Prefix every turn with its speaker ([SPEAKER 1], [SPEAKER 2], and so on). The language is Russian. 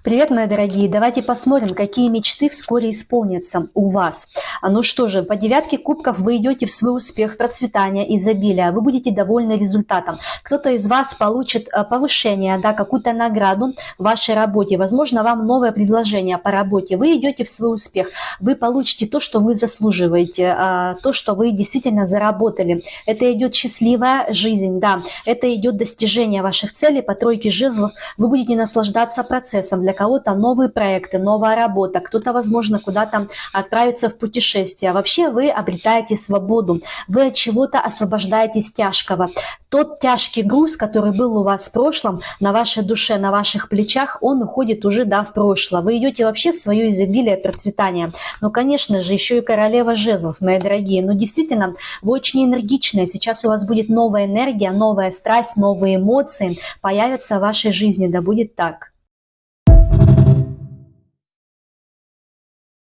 [SPEAKER 1] Привет, мои дорогие! Давайте посмотрим, какие мечты вскоре исполнятся у вас. Ну что же, по девятке кубков вы идете в свой успех, процветание, изобилие. Вы будете довольны результатом. Кто-то из вас получит повышение, да, какую-то награду в вашей работе. Возможно, вам новое предложение по работе. Вы идете в свой успех. Вы получите то, что вы заслуживаете, то, что вы действительно заработали. Это идет счастливая жизнь, да. Это идет достижение ваших целей по тройке жезлов. Вы будете наслаждаться процессом. Для кого-то новые проекты, новая работа, кто-то, возможно, куда-то отправится в путешествие. Вообще вы обретаете свободу, вы от чего-то освобождаетесь тяжкого. Тот тяжкий груз, который был у вас в прошлом, на вашей душе, на ваших плечах, он уходит уже, да, в прошлое. Вы идете вообще в свое изобилие, процветание. Но, конечно же, еще и королева жезлов, мои дорогие. Но действительно, вы очень энергичные. Сейчас у вас будет новая энергия, новая страсть, новые эмоции появятся в вашей жизни. Да будет так.